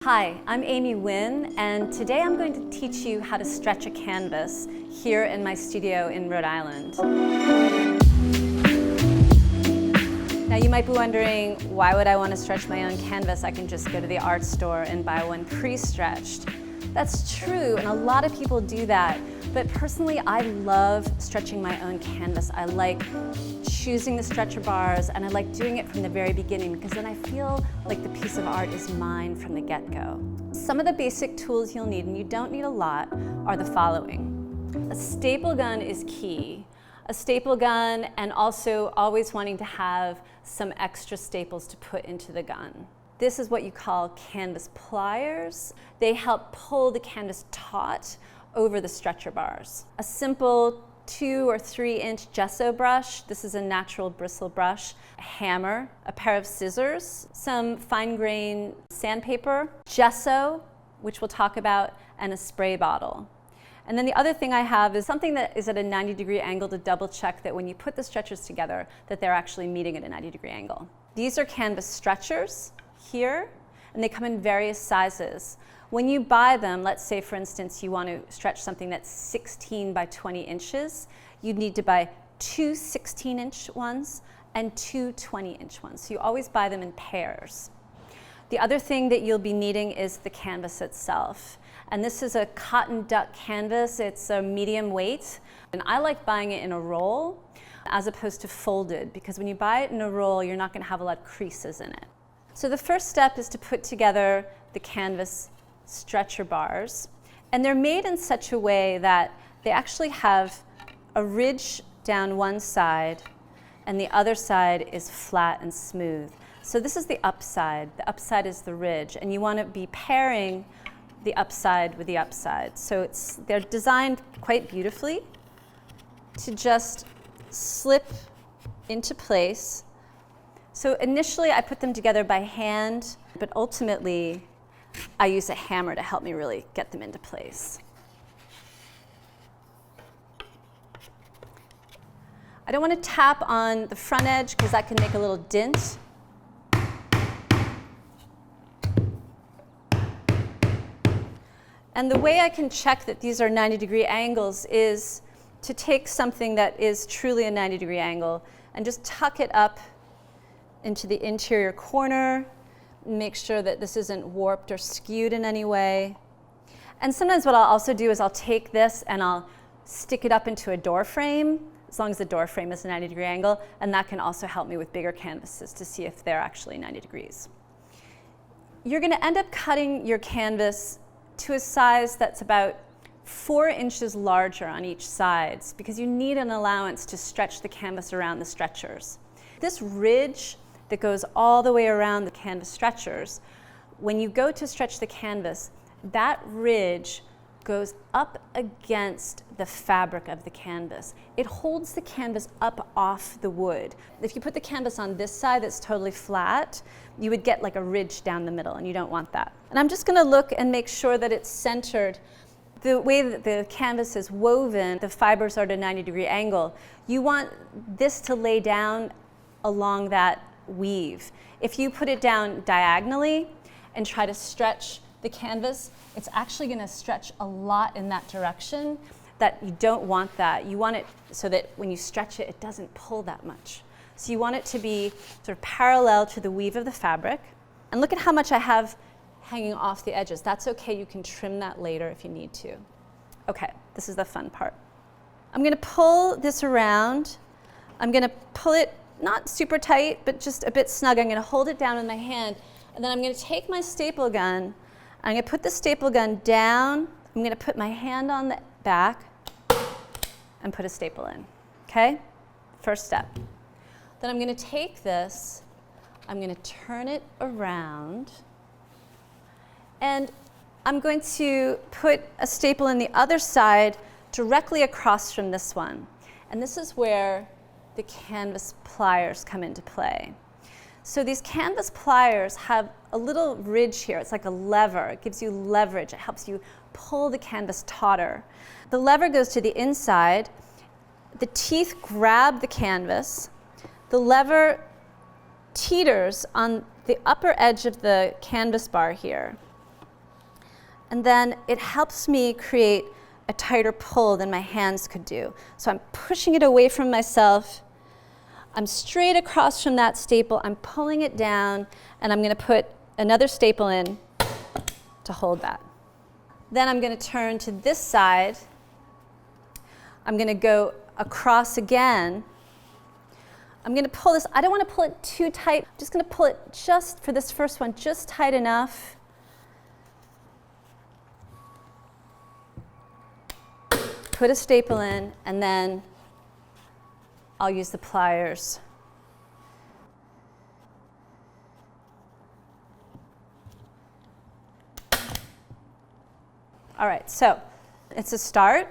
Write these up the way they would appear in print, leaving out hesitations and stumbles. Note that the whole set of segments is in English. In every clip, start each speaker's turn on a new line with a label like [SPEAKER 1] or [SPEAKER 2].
[SPEAKER 1] Hi, I'm Wynne, and today I'm going to teach you how to stretch a canvas here in my studio in Rhode Island. Now you might be wondering, why would I want to stretch my own canvas? I can just go to the art store and buy one pre-stretched. That's true, and a lot of people do that, but personally I love stretching my own canvas. I like choosing the stretcher bars, and I like doing it from the very beginning because then I feel like the piece of art is mine from the get-go. Some of the basic tools you'll need, and you don't need a lot, are the following. A staple gun is key. A staple gun, and also always wanting to have some extra staples to put into the gun. This is what you call canvas pliers. They help pull the canvas taut over the stretcher bars. A simple 2 or 3 inch gesso brush. This is a natural bristle brush. A hammer, a pair of scissors, some fine grain sandpaper, gesso, which we'll talk about, and a spray bottle. And then the other thing I have is something that is at a 90-degree angle to double check that when you put the stretchers together, that they're actually meeting at a 90-degree angle. These are canvas stretchers here, and they come in various sizes. When you buy them, let's say for instance you want to stretch something that's 16 by 20 inches, you'd need to buy 2 16-inch ones and 2 20-inch ones. So you always buy them in pairs. The other thing that you'll be needing is the canvas itself. And this is a cotton duck canvas. It's a medium weight. And I like buying it in a roll as opposed to folded, because when you buy it in a roll, you're not going to have a lot of creases in it. So the first step is to put together the canvas stretcher bars, and they're made in such a way that they actually have a ridge down one side and the other side is flat and smooth. So this is the upside is the ridge, and you want to be pairing the upside with the upside. So they're designed quite beautifully to just slip into place. So initially I put them together by hand, but ultimately I use a hammer to help me really get them into place. I don't want to tap on the front edge because that can make a little dent. And the way I can check that these are 90-degree angles is to take something that is truly a 90-degree angle and just tuck it up into the interior corner. Make sure that this isn't warped or skewed in any way. And sometimes what I'll also do is I'll take this and I'll stick it up into a door frame, as long as the door frame is a 90-degree angle, and that can also help me with bigger canvases to see if they're actually 90 degrees. You're going to end up cutting your canvas to a size that's about 4 inches larger on each side, because you need an allowance to stretch the canvas around the stretchers. This ridge that goes all the way around the canvas stretchers, when you go to stretch the canvas, that ridge goes up against the fabric of the canvas. It holds the canvas up off the wood. If you put the canvas on this side that's totally flat, you would get like a ridge down the middle, and you don't want that. And I'm just going to look and make sure that it's centered. The way that the canvas is woven, the fibers are at a 90-degree angle. You want this to lay down along that weave. If you put it down diagonally and try to stretch the canvas, it's actually going to stretch a lot in that direction. That you don't want that. You want it so that when you stretch it, it doesn't pull that much. So you want it to be sort of parallel to the weave of the fabric. And look at how much I have hanging off the edges. That's okay, you can trim that later if you need to. Okay, this is the fun part. I'm going to pull this around. I'm going to pull it not super tight, but just a bit snug. I'm going to hold it down in my hand, and then I'm going to take my staple gun. I'm going to put the staple gun down. I'm going to put my hand on the back and put a staple in. Okay? First step. Then I'm going to take this, I'm going to turn it around, and I'm going to put a staple in the other side directly across from this one. And this is where the canvas pliers come into play. So these canvas pliers have a little ridge here. It's like a lever. It gives you leverage. It helps you pull the canvas tauter. The lever goes to the inside. The teeth grab the canvas. The lever teeters on the upper edge of the canvas bar here. And then it helps me create a tighter pull than my hands could do. So I'm pushing it away from myself. I'm straight across from that staple. I'm pulling it down, and I'm going to put another staple in to hold that. Then I'm going to turn to this side. I'm going to go across again. I'm going to pull this. I don't want to pull it too tight. I'm just going to pull it just for this first one, just tight enough. Put a staple in, and then I'll use the pliers. All right, so it's a start,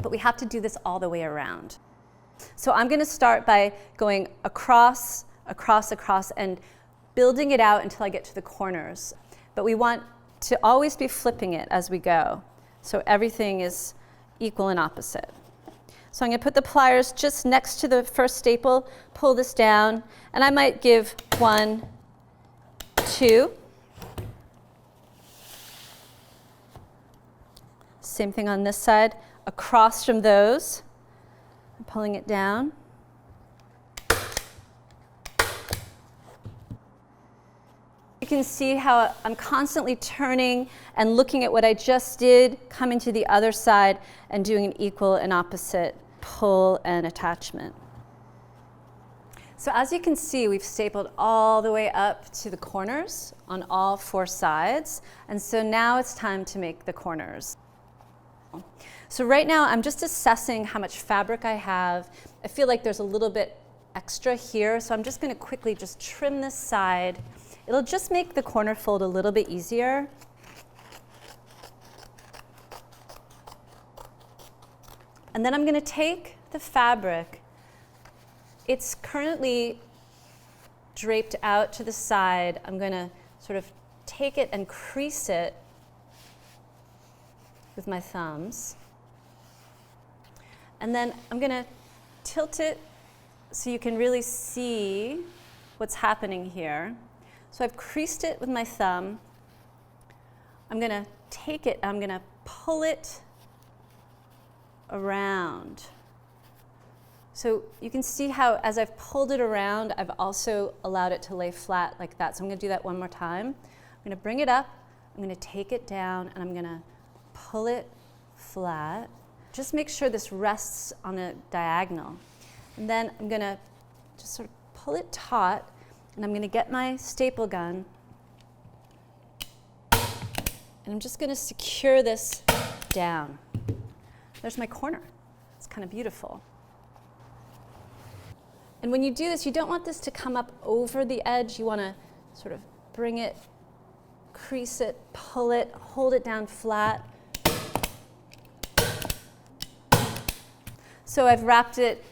[SPEAKER 1] but we have to do this all the way around. So I'm going to start by going across, across, across, and building it out until I get to the corners. But we want to always be flipping it as we go, so everything is equal and opposite. So I'm going to put the pliers just next to the first staple, pull this down, and I might give 1, 2. Same thing on this side, across from those, I'm pulling it down. You can see how I'm constantly turning and looking at what I just did, coming to the other side and doing an equal and opposite pull and attachment. So as you can see, we've stapled all the way up to the corners on all 4 sides. And so now it's time to make the corners. So right now I'm just assessing how much fabric I have. I feel like there's a little bit extra here, so I'm just going to quickly just trim this side. It'll just make the corner fold a little bit easier. And then I'm going to take the fabric. It's currently draped out to the side. I'm going to sort of take it and crease it with my thumbs. And then I'm going to tilt it so you can really see what's happening here. So I've creased it with my thumb. I'm going to take it and I'm going to pull it around. So you can see how as I've pulled it around, I've also allowed it to lay flat like that. So I'm going to do that one more time. I'm going to bring it up, I'm going to take it down, and I'm going to pull it flat. Just make sure this rests on a diagonal. And then I'm going to just sort of pull it taut, and I'm going to get my staple gun, and I'm just going to secure this down. There's my corner. It's kind of beautiful. And when you do this, you don't want this to come up over the edge. You want to sort of bring it, crease it, pull it, hold it down flat. So I've wrapped it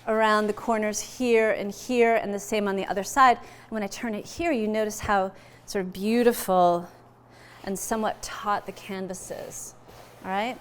[SPEAKER 1] around the corners here, and the same on the other side. And when I turn it here, you notice how sort of beautiful and somewhat taut the canvas is. All right?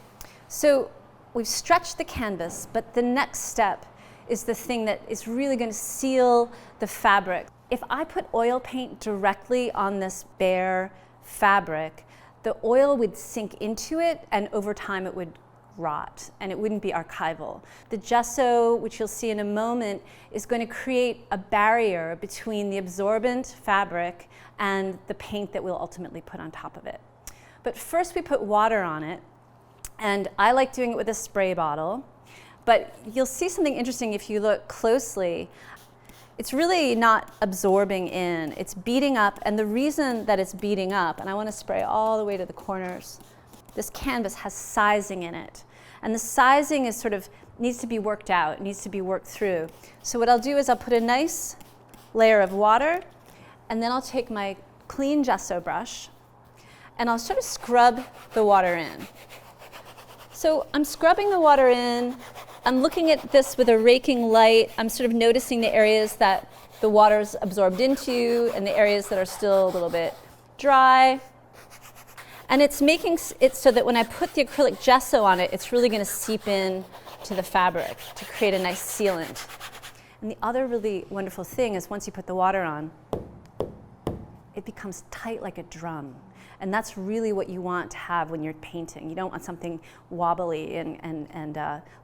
[SPEAKER 1] So we've stretched the canvas, but the next step is the thing that is really going to seal the fabric. If I put oil paint directly on this bare fabric, the oil would sink into it, and over time it would rot, and it wouldn't be archival. The gesso, which you'll see in a moment, is going to create a barrier between the absorbent fabric and the paint that we'll ultimately put on top of it. But first we put water on it, and I like doing it with a spray bottle. But you'll see something interesting if you look closely. It's really not absorbing in, it's beating up, and the reason that it's beating up, and I want to spray all the way to the corners, this canvas has sizing in it. And the sizing is sort of needs to be worked out, needs to be worked through. So what I'll do is I'll put a nice layer of water, and then I'll take my clean gesso brush, and I'll sort of scrub the water in. So I'm scrubbing the water in. I'm looking at this with a raking light. I'm sort of noticing the areas that the water's absorbed into and the areas that are still a little bit dry. And it's making it so that when I put the acrylic gesso on it, it's really going to seep in to the fabric to create a nice sealant. And the other really wonderful thing is once you put the water on, it becomes tight like a drum. And that's really what you want to have when you're painting. You don't want something wobbly and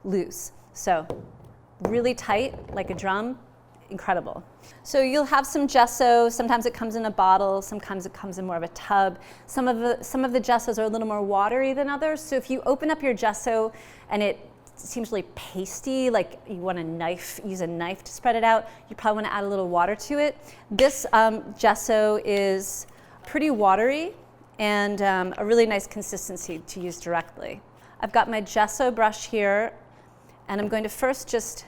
[SPEAKER 1] loose. So really tight, like a drum, incredible. So you'll have some gesso. Sometimes it comes in a bottle, sometimes it comes in more of a tub. Some of the gessos are a little more watery than others. So if you open up your gesso and it seems really pasty, like you want use a knife to spread it out, you probably want to add a little water to it. This gesso is pretty watery and a really nice consistency to use directly. I've got my gesso brush here, and I'm going to first just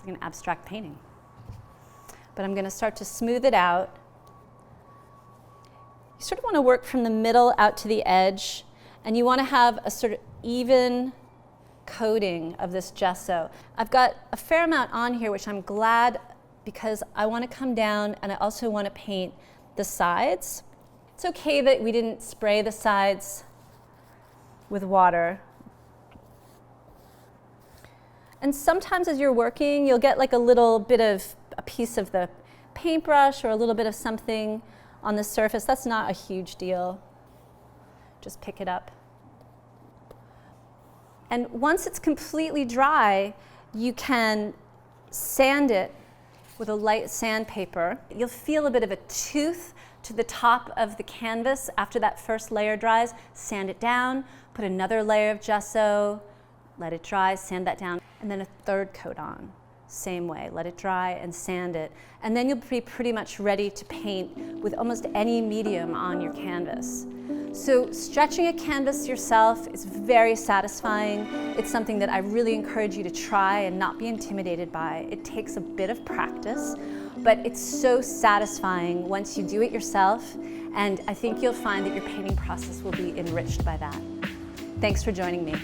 [SPEAKER 1] an abstract painting. But I'm going to start to smooth it out. You sort of want to work from the middle out to the edge, and you want to have a sort of even coating of this gesso. I've got a fair amount on here, which I'm glad, because I want to come down and I also want to paint the sides. It's okay that we didn't spray the sides with water. And sometimes as you're working, you'll get like a little bit of a piece of the paintbrush or a little bit of something on the surface. That's not a huge deal. Just pick it up. And once it's completely dry, you can sand it with a light sandpaper. You'll feel a bit of a tooth to the top of the canvas after that first layer dries. Sand it down, put another layer of gesso, let it dry, sand that down, and then a third coat on. Same way, let it dry and sand it. And then you'll be pretty much ready to paint with almost any medium on your canvas. So stretching a canvas yourself is very satisfying. It's something that I really encourage you to try and not be intimidated by. It takes a bit of practice, but it's so satisfying once you do it yourself, and I think you'll find that your painting process will be enriched by that. Thanks for joining me.